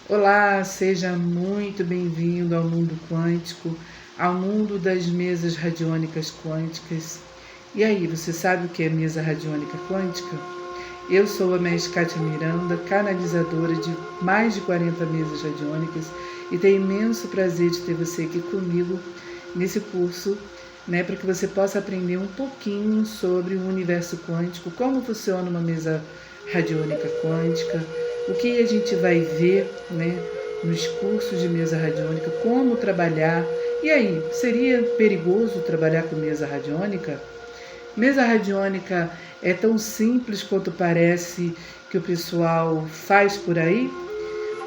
Olá, seja muito bem-vindo ao mundo quântico, ao mundo das mesas radiônicas quânticas. E aí, você sabe o que é mesa radiônica quântica? Eu sou a mestre Kátia Miranda, canalizadora de mais de 40 mesas radiônicas, e tenho imenso prazer de ter você aqui comigo nesse curso, para que você possa aprender um pouquinho sobre o universo quântico, como funciona uma mesa radiônica quântica, o que a gente vai ver, nos cursos de mesa radiônica, como trabalhar. E aí, seria perigoso trabalhar com mesa radiônica? Mesa radiônica é tão simples quanto parece que o pessoal faz por aí?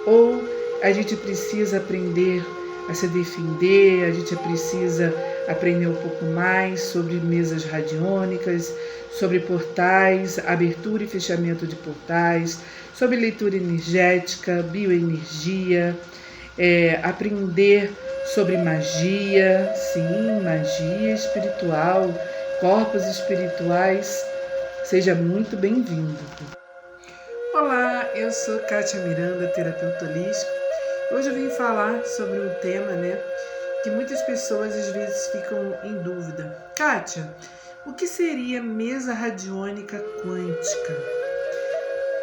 Ou a gente precisa aprender a se defender, a gente precisa aprender um pouco mais sobre mesas radiônicas, sobre portais, abertura e fechamento de portais, sobre leitura energética, bioenergia, aprender sobre magia, sim, magia espiritual, corpos espirituais. Seja muito bem-vindo. Olá, eu sou Kátia Miranda, terapeuta holístico. Hoje eu vim falar sobre um tema, que muitas pessoas às vezes ficam em dúvida. Kátia, o que seria mesa radiônica quântica?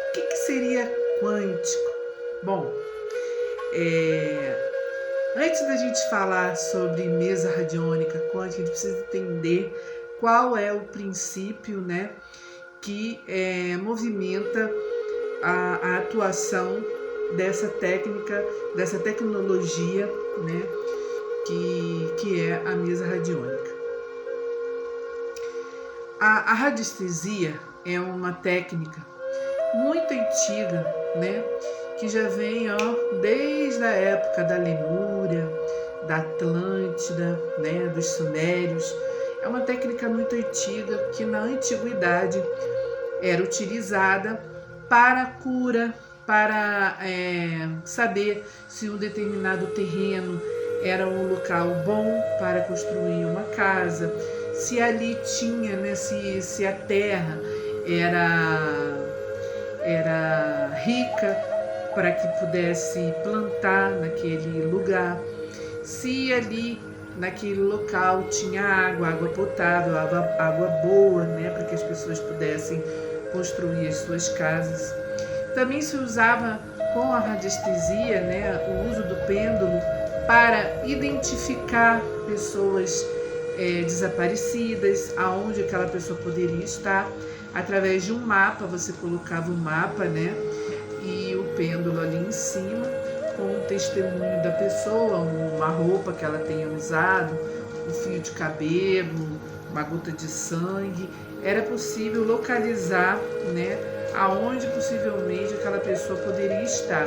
O que seria quântico? Bom, antes da gente falar sobre mesa radiônica quântica, a gente precisa entender qual é o princípio, que movimenta a atuação dessa técnica, dessa tecnologia, que é a mesa radiônica. A radiestesia é uma técnica muito antiga, que já vem desde a época da Lemúria, da Atlântida, dos Sumérios. É uma técnica muito antiga que na antiguidade era utilizada para cura, para saber se um determinado terreno era um local bom para construir uma casa, se ali tinha, se a terra era rica para que pudesse plantar naquele lugar, se ali naquele local tinha água potável, água boa, para que as pessoas pudessem construir as suas casas. Também se usava com a radiestesia, o uso do pêndulo para identificar pessoas desaparecidas, aonde aquela pessoa poderia estar. Através de um mapa, você colocava um mapa, e o pêndulo ali em cima, com o testemunho da pessoa, uma roupa que ela tenha usado, um fio de cabelo, uma gota de sangue. Era possível localizar, aonde possivelmente aquela pessoa poderia estar.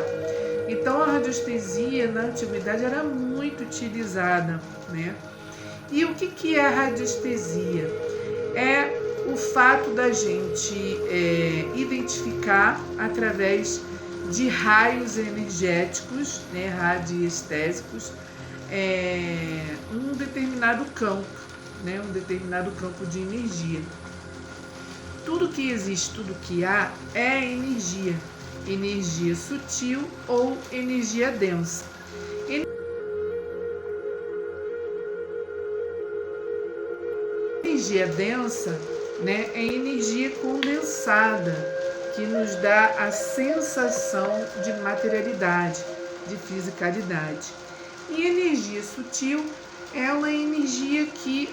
Então a radiestesia na antiguidade era muito utilizada, E o que é a radiestesia? É o fato da gente identificar através de raios energéticos, radiestésicos, um determinado campo, um determinado campo de energia. Tudo que existe, tudo que há é energia, energia sutil ou energia densa. Energia densa, é energia condensada, que nos dá a sensação de materialidade, de fisicalidade. E energia sutil é uma energia que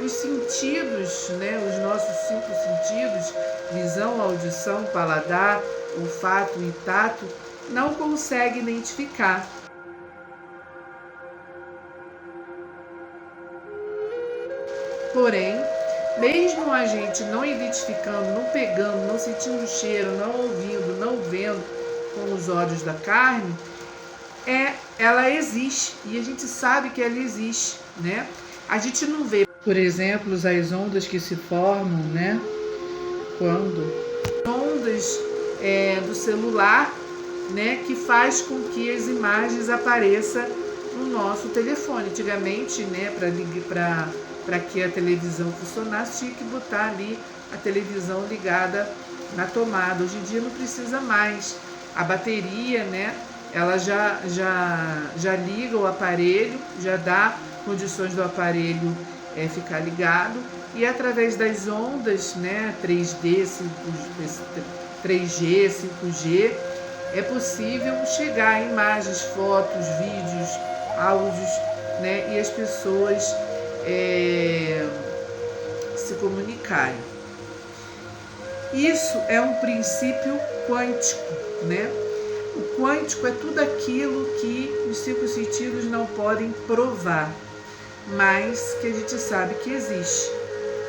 os sentidos, os nossos 5 sentidos, visão, audição, paladar, olfato e tato, não conseguem identificar. Porém, mesmo a gente não identificando, não pegando, não sentindo o cheiro, não ouvindo, não vendo com os olhos da carne, ela existe e a gente sabe que ela existe, A gente não vê, por exemplo, as ondas que se formam, quando ondas do celular, que faz com que as imagens apareçam no nosso telefone. Antigamente, né, para que a televisão funcionasse, tinha que botar ali a televisão ligada na tomada. Hoje em dia não precisa mais. A bateria, né, ela já liga o aparelho, já dá condições do aparelho ficar ligado, e através das ondas, né, 3D, 3G, 5G, é possível chegar a imagens, fotos, vídeos, áudios, né, e as pessoas se comunicarem. Isso é um princípio quântico, né? O quântico é tudo aquilo que os 5 sentidos não podem provar, mas que a gente sabe que existe,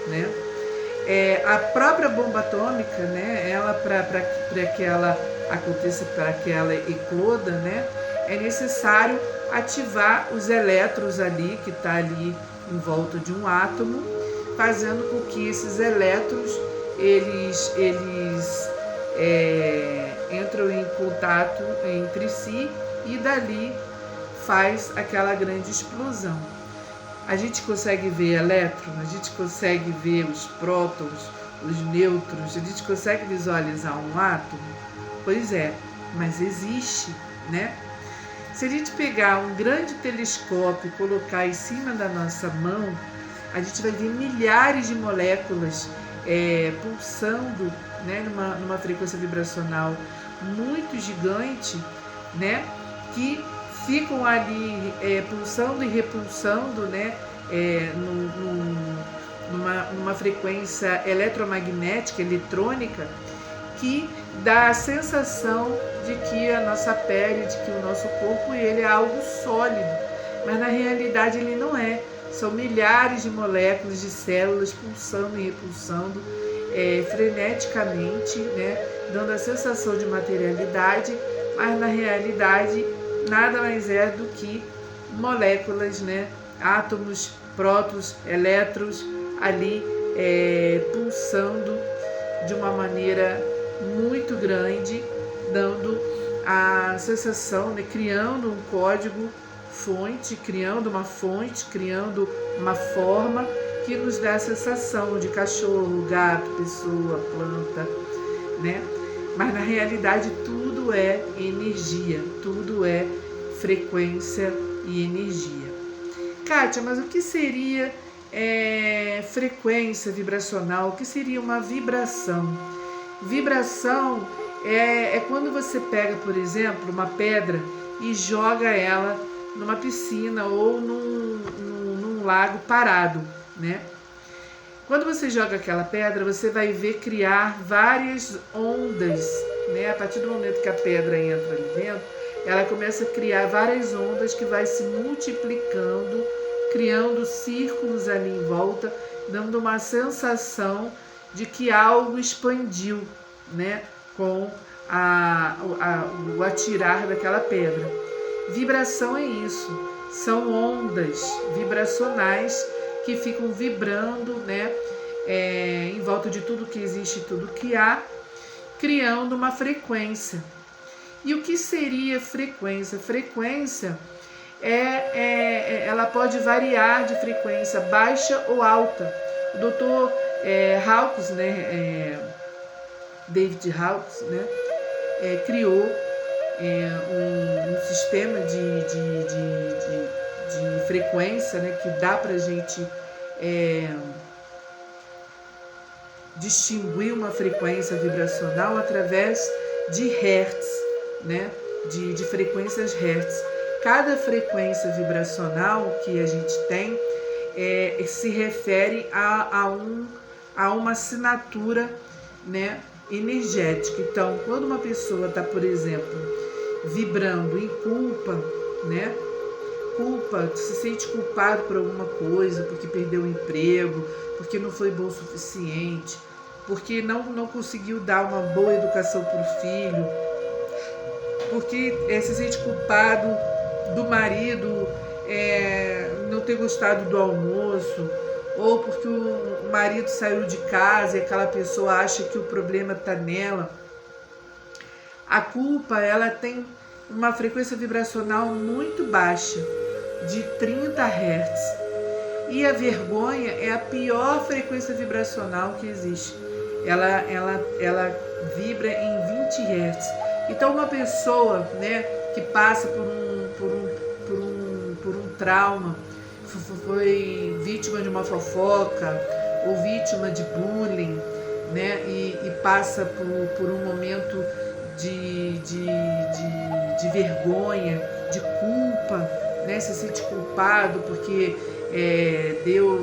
né? A própria bomba atômica, né? Ela para que ela aconteça, para que ela ecloda, né? É necessário ativar os elétrons ali que está ali em volta de um átomo, fazendo com que esses elétrons eles entram em contato entre si e dali faz aquela grande explosão. A gente consegue ver elétron, a gente consegue ver os prótons, os nêutrons, a gente consegue visualizar um átomo? Pois é, mas existe, né? Se a gente pegar um grande telescópio e colocar em cima da nossa mão, a gente vai ver milhares de moléculas pulsando, né, numa frequência vibracional muito gigante, né, que ficam ali pulsando e repulsando, né, numa frequência eletromagnética, eletrônica, que dá a sensação de que a nossa pele, de que o nosso corpo ele é algo sólido, mas na realidade ele não é. São milhares de moléculas, de células pulsando e repulsando freneticamente, né, dando a sensação de materialidade, mas na realidade nada mais é do que moléculas, né, átomos, prótons, elétrons ali pulsando de uma maneira muito grande, dando a sensação, né, criando um código fonte, criando uma fonte, criando uma forma que nos dá a sensação de cachorro, gato, pessoa, planta, né? Mas na realidade tudo é energia, tudo é frequência e energia. Kátia, mas o que seria frequência vibracional? O que seria uma vibração? Vibração é quando você pega, por exemplo, uma pedra e joga ela numa piscina ou num lago parado, né? Quando você joga aquela pedra, você vai ver criar várias ondas, né? A partir do momento que a pedra entra ali dentro, ela começa a criar várias ondas que vai se multiplicando, criando círculos ali em volta, dando uma sensação de que algo expandiu, né? Com o atirar daquela pedra. Vibração é isso, são ondas vibracionais que ficam vibrando, né, em volta de tudo que existe, tudo que há, criando uma frequência. E o que seria frequência? Frequência ela pode variar de frequência baixa ou alta. O Dr. Hawkins, né, David Hawkins, né, criou um sistema de frequência, né, que dá para a gente distinguir uma frequência vibracional através de hertz, né, de frequências hertz. Cada frequência vibracional que a gente tem se refere a uma assinatura, né, energética. Então, quando uma pessoa está, por exemplo, vibrando em culpa, né? Culpa, se sente culpado por alguma coisa, porque perdeu o emprego, porque não foi bom o suficiente, porque não conseguiu dar uma boa educação para o filho, porque se sente culpado do marido não ter gostado do almoço, ou porque o marido saiu de casa e aquela pessoa acha que o problema está nela. A culpa, ela tem uma frequência vibracional muito baixa. de 30 Hz. E a vergonha é a pior frequência vibracional que existe. Ela vibra em 20 Hz. Então uma pessoa, né, que passa por um trauma, foi vítima de uma fofoca ou vítima de bullying, né, e passa por um momento de vergonha, de culpa, né, se sente culpado porque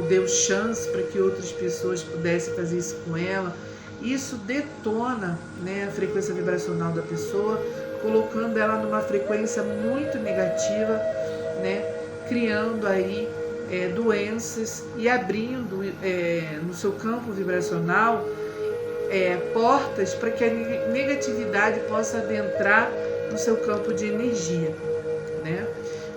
deu chance para que outras pessoas pudessem fazer isso com ela. Isso detona, né, a frequência vibracional da pessoa, colocando ela numa frequência muito negativa, né, criando aí doenças e abrindo no seu campo vibracional portas para que a negatividade possa adentrar no seu campo de energia, né?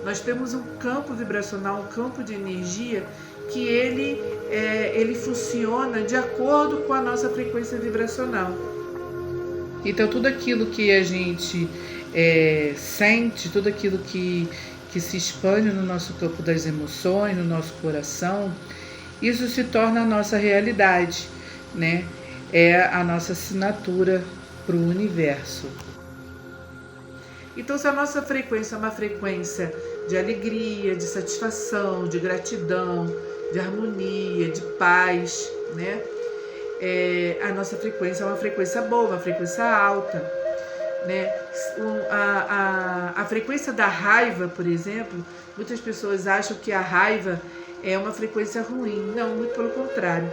Nós temos um campo vibracional, um campo de energia que ele funciona de acordo com a nossa frequência vibracional. Então tudo aquilo que a gente sente, tudo aquilo que se expande no nosso campo das emoções, no nosso coração, isso se torna a nossa realidade, né? É a nossa assinatura para o universo. Então, se a nossa frequência é uma frequência de alegria, de satisfação, de gratidão, de harmonia, de paz, né? A nossa frequência é uma frequência boa, uma frequência alta, né? A frequência da raiva, por exemplo, muitas pessoas acham que a raiva é uma frequência ruim. Não, muito pelo contrário.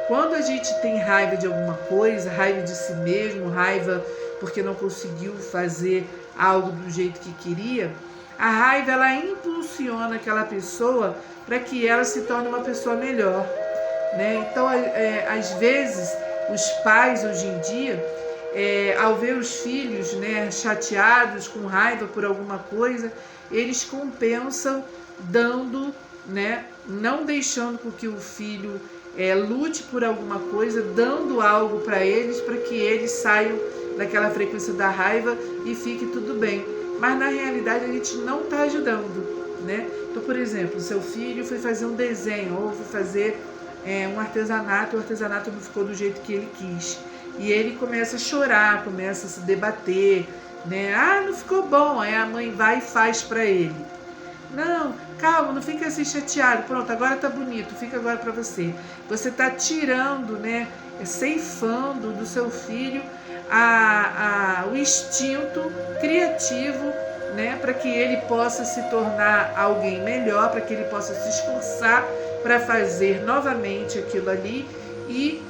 Quando a gente tem raiva de alguma coisa, raiva de si mesmo, raiva porque não conseguiu fazer algo do jeito que queria, a raiva ela impulsiona aquela pessoa para que ela se torne uma pessoa melhor, né? Então, às vezes, os pais hoje em dia, ao ver os filhos, né, chateados, com raiva por alguma coisa, eles compensam dando, né, não deixando com que o filho lute por alguma coisa, dando algo para que eles saiam daquela frequência da raiva e fique tudo bem. Mas na realidade a gente não está ajudando, né? Então, por exemplo, seu filho foi fazer um desenho ou foi fazer um artesanato, o artesanato não ficou do jeito que ele quis. E ele começa a chorar, começa a se debater, né? Ah, não ficou bom. Aí a mãe vai e faz para ele. Não, calma, não fica assim chateado. Pronto, agora tá bonito, fica agora para você. Você está tirando, né, ceifando do seu filho o instinto criativo, né, para que ele possa se tornar alguém melhor, para que ele possa se esforçar para fazer novamente aquilo ali e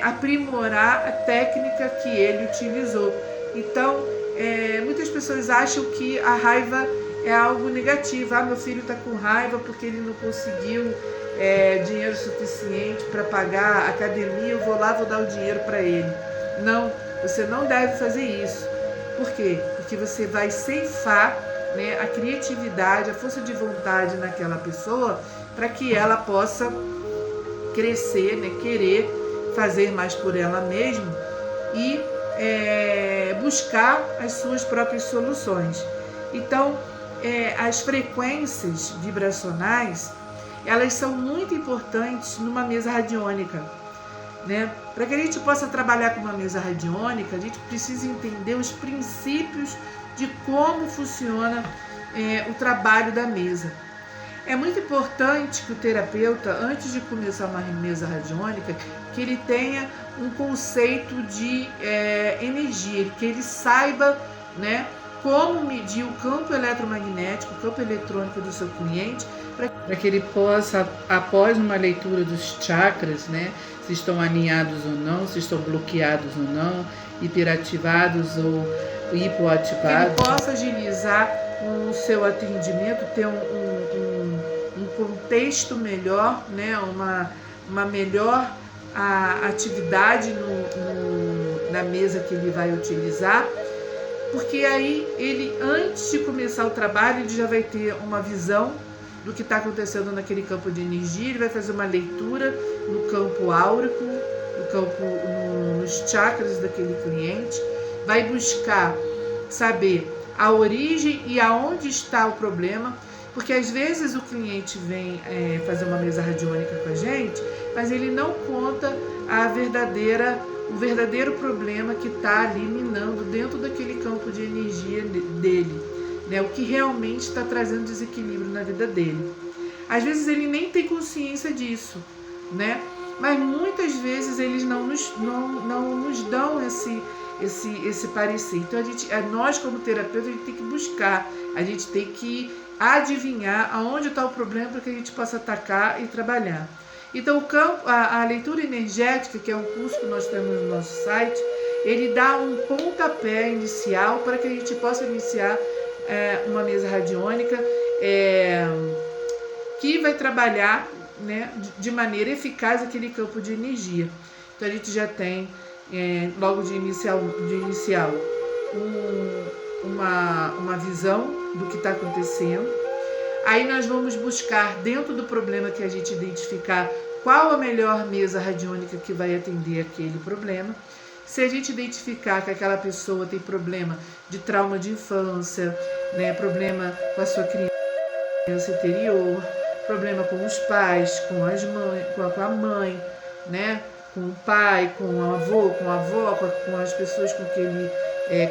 aprimorar a técnica que ele utilizou. Então, muitas pessoas acham que a raiva é algo negativo. Ah, meu filho está com raiva porque ele não conseguiu dinheiro suficiente para pagar a academia, eu vou lá, vou dar o dinheiro para ele. Não, você não deve fazer isso. Por quê? Porque você vai ceifar, né, a criatividade, a força de vontade naquela pessoa para que ela possa crescer, né, querer fazer mais por ela mesma e buscar as suas próprias soluções. Então, as frequências vibracionais, elas são muito importantes numa mesa radiônica, né? Para que a gente possa trabalhar com uma mesa radiônica, a gente precisa entender os princípios de como funciona o trabalho da mesa. É muito importante que o terapeuta, antes de começar uma mesa radiônica, que ele tenha um conceito de energia, que ele saiba, né, como medir o campo eletromagnético, o campo eletrônico do seu cliente, para que ele possa, após uma leitura dos chakras, né, se estão alinhados ou não, se estão bloqueados ou não, hiperativados ou hipoativados, ele possa agilizar o seu atendimento, ter um contexto melhor, né, uma melhor atividade na mesa que ele vai utilizar, porque aí ele, antes de começar o trabalho, ele já vai ter uma visão do que está acontecendo naquele campo de energia, ele vai fazer uma leitura no campo áurico, nos chakras daquele cliente, vai buscar saber a origem e aonde está o problema, Porque às vezes o cliente vem fazer uma mesa radiônica com a gente, mas ele não conta o verdadeiro problema que está ali minando dentro daquele campo de energia dele, né? O que realmente está trazendo desequilíbrio na vida dele. Às vezes ele nem tem consciência disso, né? Mas muitas vezes eles não nos dão esse parecer. Então nós como terapeuta, a gente tem que buscar, a gente tem que adivinhar aonde está o problema para que a gente possa atacar e trabalhar. Então a leitura energética, que é um curso que nós temos no nosso site, ele dá um pontapé inicial para que a gente possa iniciar uma mesa radiônica que vai trabalhar, né, de maneira eficaz aquele campo de energia. Então a gente já tem logo de inicial uma visão do que está acontecendo. Aí nós vamos buscar, dentro do problema que a gente identificar, qual a melhor mesa radiônica que vai atender aquele problema. Se a gente identificar que aquela pessoa tem problema de trauma de infância, né, problema com a sua criança interior, problema com os pais, com a mãe, né, com o pai, com o avô, com a avó, com as pessoas com que ele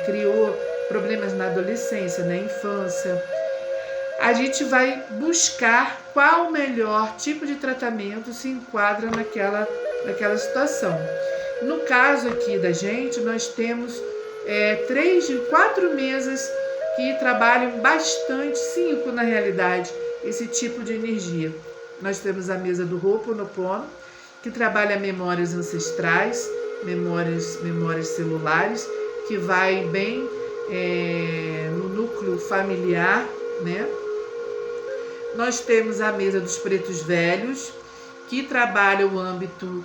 criou, problemas na adolescência, na infância, a gente vai buscar qual o melhor tipo de tratamento se enquadra naquela situação. No caso aqui da gente, nós temos 4 mesas que trabalham bastante, 5 na realidade, esse tipo de energia. Nós temos a mesa do Ho'oponopono, que trabalha memórias ancestrais, memórias celulares, que vai bem no núcleo familiar, né? Nós temos a mesa dos pretos velhos, que trabalha o âmbito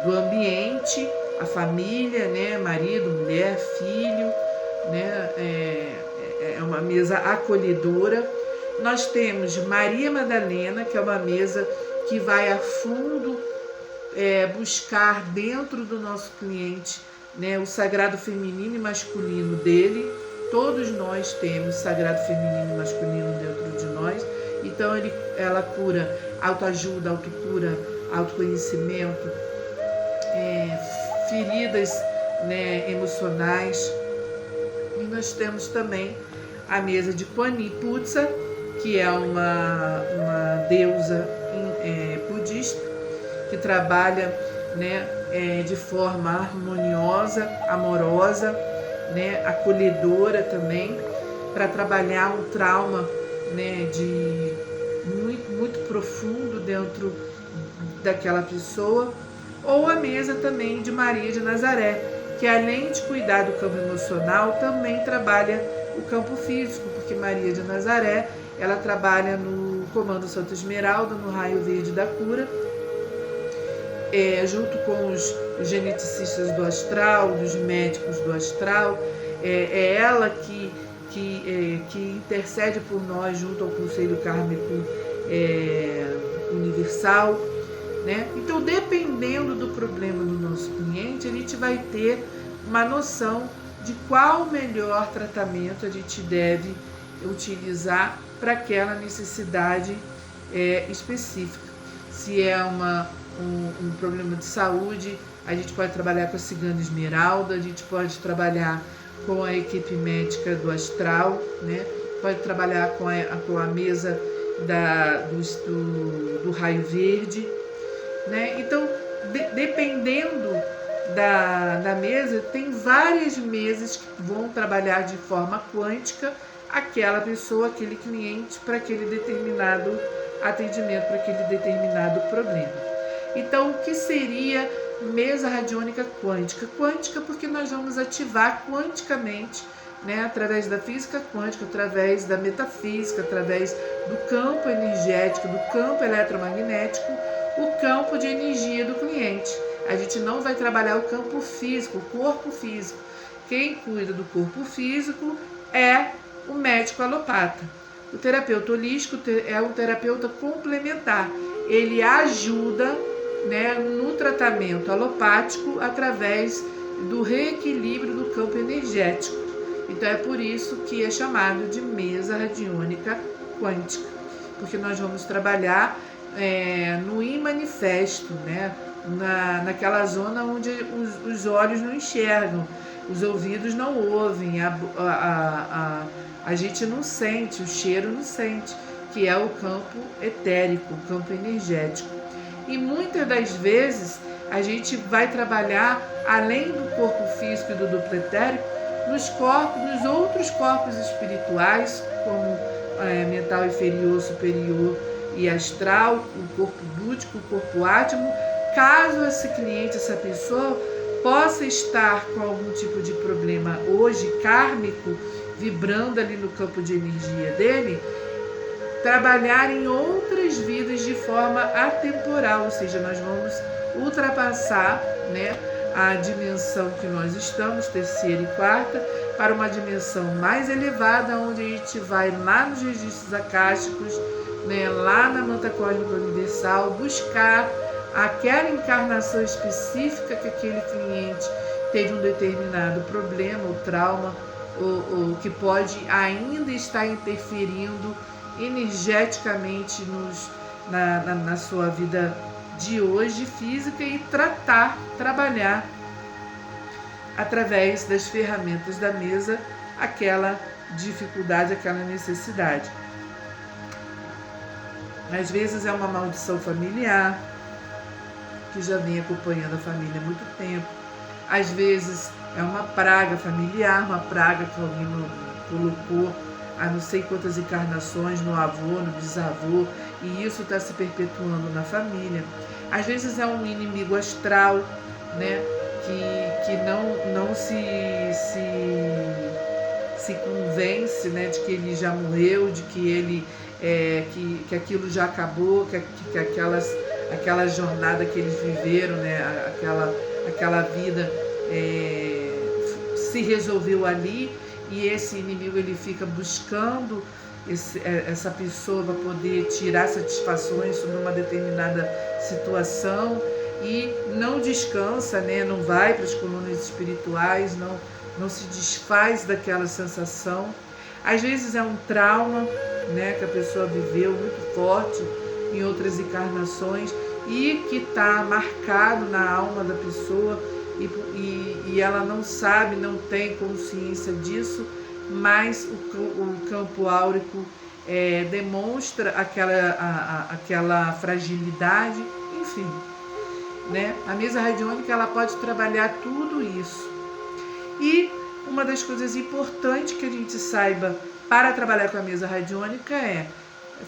do ambiente, a família, né? Marido, mulher, filho, né? É uma mesa acolhedora. Nós temos Maria Madalena, que é uma mesa que vai a fundo buscar dentro do nosso cliente, né, o sagrado feminino e masculino dele. Todos nós temos sagrado feminino e masculino dentro de nós. Então ela cura autoajuda, autocura, autoconhecimento, feridas, né, emocionais. E nós temos também a mesa de Paniputsa, que é uma deusa budista que trabalha, né, de forma harmoniosa, amorosa, né, acolhedora também, para trabalhar um trauma, né, de muito profundo dentro daquela pessoa. Ou a mesa também de Maria de Nazaré, que além de cuidar do campo emocional, também trabalha o campo físico, porque Maria de Nazaré, ela trabalha no Comando Santa Esmeralda, no raio verde da cura, junto com os geneticistas do astral, dos médicos do astral. É ela que intercede por nós junto ao Conselho Kármico Universal, né? Então, dependendo do problema do nosso cliente, a gente vai ter uma noção de qual o melhor tratamento a gente deve utilizar para aquela necessidade específica. Se é um problema de saúde, a gente pode trabalhar com a Cigana Esmeralda, a gente pode trabalhar com a equipe médica do astral, né? Pode trabalhar com a mesa do raio verde, né? Então, dependendo da mesa, tem várias mesas que vão trabalhar de forma quântica aquela pessoa, aquele cliente, para aquele determinado atendimento, para aquele determinado problema. Então, o que seria mesa radiônica quântica? Quântica porque nós vamos ativar quanticamente, né, através da física quântica, através da metafísica, através do campo energético, do campo eletromagnético, o campo de energia do cliente. A gente não vai trabalhar o campo físico, o corpo físico. Quem cuida do corpo físico é o médico alopata. O terapeuta holístico é um terapeuta complementar. Ele ajuda, né, no tratamento alopático através do reequilíbrio do campo energético. Então é por isso que é chamado de mesa radiônica quântica, porque nós vamos trabalhar no imanifesto, né? Naquela zona onde os olhos não enxergam, os ouvidos não ouvem, a gente não sente, o cheiro não sente, que é o campo etérico, o campo energético. E muitas das vezes a gente vai trabalhar, além do corpo físico e do duplo etérico, nos outros corpos espirituais, como mental inferior, superior e astral, o corpo búdico, o corpo átimo, caso esse cliente, essa pessoa, possa estar com algum tipo de problema hoje, kármico, vibrando ali no campo de energia dele, trabalhar em outras vidas de forma atemporal, ou seja, nós vamos ultrapassar, né, a dimensão que nós estamos, terceira e quarta, para uma dimensão mais elevada, onde a gente vai lá nos registros acásticos, né, lá na manta cósmica universal, buscar aquela encarnação específica que aquele cliente teve um determinado problema ou trauma, ou que pode ainda estar interferindo energeticamente na sua vida de hoje física, e trabalhar através das ferramentas da mesa aquela dificuldade, aquela necessidade. Às vezes é uma maldição familiar que já vem acompanhando a família há muito tempo. Às vezes é uma praga familiar, uma praga que alguém colocou há não sei quantas encarnações no avô, no bisavô, e isso está se perpetuando na família. Às vezes é um inimigo astral, né, que não se convence, né, de que ele já morreu, de que ele que aquilo já acabou, que aquela jornada que eles viveram, né, aquela vida se resolveu ali, e esse inimigo ele fica buscando essa pessoa para poder tirar satisfações sobre uma determinada situação, e não descansa, né, não vai para as colunas espirituais, não se desfaz daquela sensação. Às vezes é um trauma, né, que a pessoa viveu muito forte em outras encarnações e que está marcado na alma da pessoa, e ela não sabe, não tem consciência disso, mas o campo áurico demonstra aquela fragilidade, enfim, né? A mesa radiônica ela pode trabalhar tudo isso. E uma das coisas importantes que a gente saiba para trabalhar com a mesa radiônica é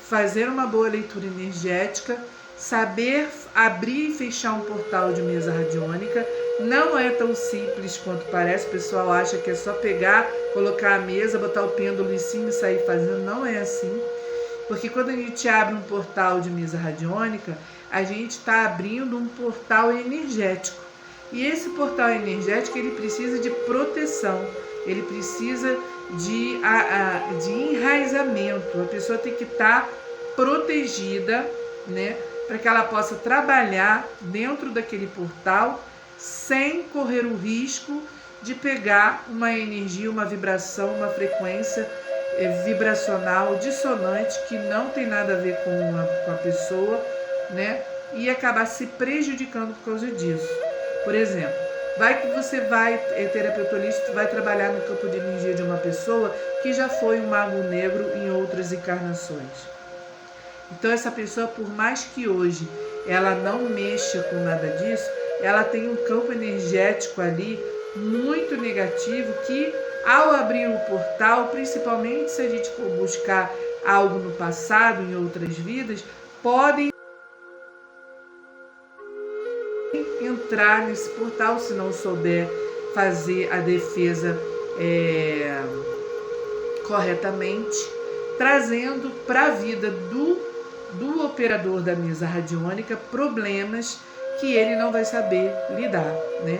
fazer uma boa leitura energética, saber abrir e fechar um portal de mesa radiônica. Não é tão simples quanto parece. O pessoal acha que é só pegar, colocar a mesa, botar o pêndulo em cima e sair fazendo. Não é assim. Porque quando a gente abre um portal de mesa radiônica, a gente está abrindo um portal energético. E esse portal energético ele precisa de proteção, ele precisa de enraizamento. A pessoa tem que estar protegida, né, para que ela possa trabalhar dentro daquele portal sem correr o risco de pegar uma energia, uma vibração, uma frequência vibracional dissonante que não tem nada a ver com a pessoa, né, e acabar se prejudicando por causa disso. Por exemplo, vai que você terapeuta holístico, vai trabalhar no campo de energia de uma pessoa que já foi um mago negro em outras encarnações. Então essa pessoa, por mais que hoje ela não mexa com nada disso, ela tem um campo energético ali muito negativo que, ao abrir o portal, principalmente se a gente for buscar algo no passado, em outras vidas, podem entrar nesse portal se não souber fazer a defesa corretamente, trazendo para a vida do operador da mesa radiônica problemas que ele não vai saber lidar, né?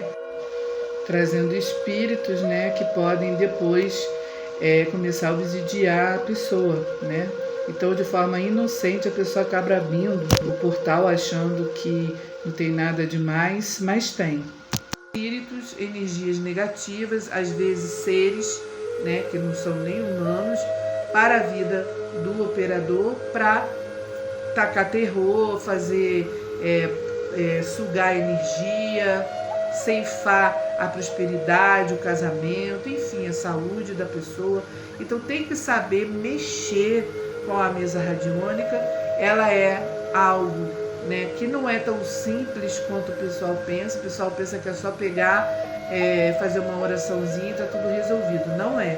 Trazendo espíritos, né, que podem depois começar a obsidiar a pessoa, né? Então, de forma inocente, a pessoa acaba abrindo o portal achando que não tem nada demais, mas tem. Espíritos, energias negativas, às vezes seres, né, que não são nem humanos, para a vida do operador para tacar terror, fazer sugar energia, ceifar a prosperidade, o casamento, enfim, a saúde da pessoa. Então tem que saber mexer com a mesa radiônica. Ela é algo, né, que não é tão simples quanto o pessoal pensa. O pessoal pensa que é só pegar, fazer uma oraçãozinha e está tudo resolvido. Não é.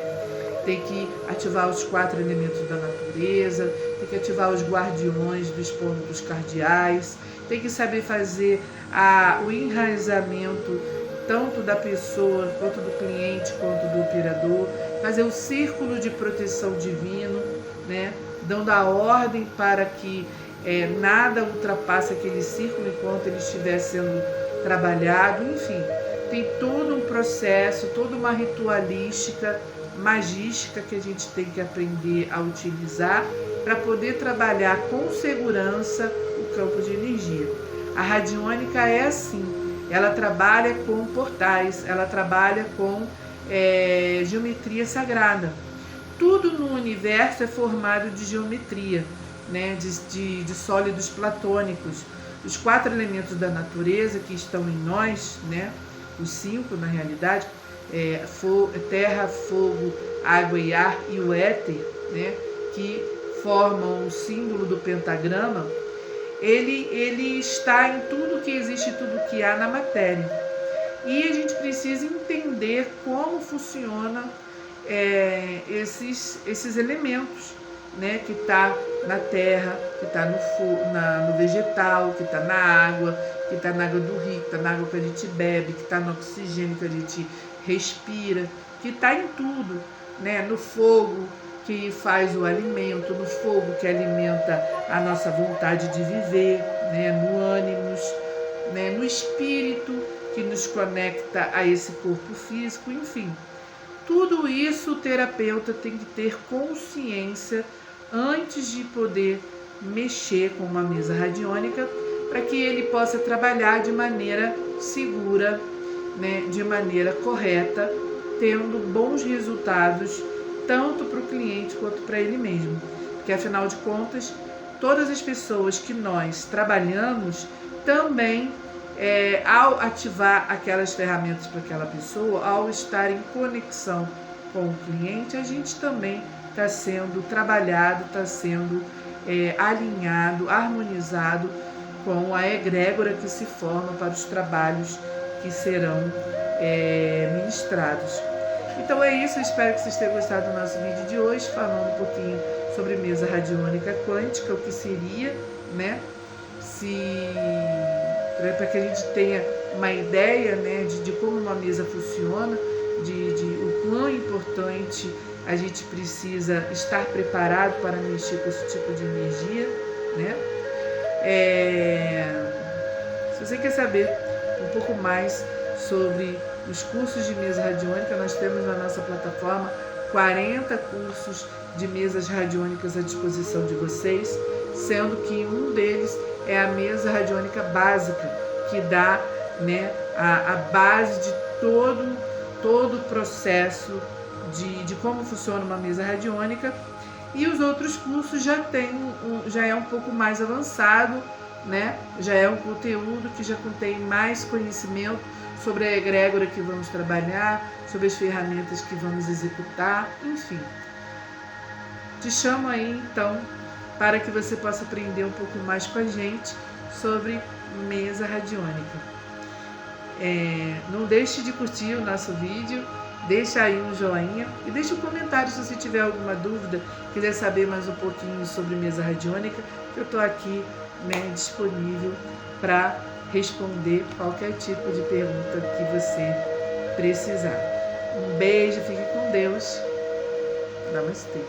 Tem que ativar os 4 elementos da natureza, tem que ativar os guardiões dos pontos cardeais, tem que saber fazer o enraizamento tanto da pessoa, quanto do cliente, quanto do operador, fazer o círculo de proteção divino, né, dando a ordem para que nada ultrapasse aquele círculo enquanto ele estiver sendo trabalhado. Enfim, tem todo um processo, toda uma ritualística, magística que a gente tem que aprender a utilizar para poder trabalhar com segurança o campo de energia. A radiônica é assim, ela trabalha com portais, ela trabalha com geometria sagrada. Tudo no universo é formado de geometria, né, de sólidos platônicos. Os 4 elementos da natureza que estão em nós, né, os 5 na realidade, terra, fogo, água e ar, e o éter, né, que formam o símbolo do pentagrama, ele está em tudo que existe, tudo que há na matéria. E a gente precisa entender como funciona esses elementos, né, que está na terra, que está no vegetal, que está na água, que está na água do rio, que está na água que a gente bebe, que está no oxigênio que a gente respira, que está em tudo, né? No fogo que faz o alimento, no fogo que alimenta a nossa vontade de viver, né? No ânimos, né? No espírito que nos conecta a esse corpo físico, enfim. Tudo isso o terapeuta tem que ter consciência antes de poder mexer com uma mesa radiônica, para que ele possa trabalhar de maneira segura, né, de maneira correta, tendo bons resultados tanto para o cliente quanto para ele mesmo. Porque afinal de contas, todas as pessoas que nós trabalhamos também, ao ativar aquelas ferramentas para aquela pessoa, ao estar em conexão com o cliente, a gente também está sendo trabalhado, está sendo alinhado, harmonizado com a egrégora que se forma para os trabalhos que serão ministrados. Então é isso, eu espero que vocês tenham gostado do nosso vídeo de hoje, falando um pouquinho sobre mesa radiônica quântica, o que seria, né? Para que a gente tenha uma ideia, né, de como uma mesa funciona, de o quão importante a gente precisa estar preparado para mexer com esse tipo de energia, né? Se você quer saber um pouco mais sobre os cursos de mesa radiônica, nós temos na nossa plataforma 40 cursos de mesas radiônicas à disposição de vocês, sendo que um deles é a mesa radiônica básica, que dá, né, a base de todo o processo de como funciona uma mesa radiônica. E os outros cursos já é um pouco mais avançado, né? Já é um conteúdo que já contém mais conhecimento sobre a egrégora que vamos trabalhar, sobre as ferramentas que vamos executar, enfim. Te chamo aí, então, para que você possa aprender um pouco mais com a gente sobre mesa radiônica. Não deixe de curtir o nosso vídeo, deixa aí um joinha e deixa um comentário se você tiver alguma dúvida, quiser saber mais um pouquinho sobre mesa radiônica, que eu estou aqui, né, disponível para responder qualquer tipo de pergunta que você precisar. Um beijo, fique com Deus. Namastê.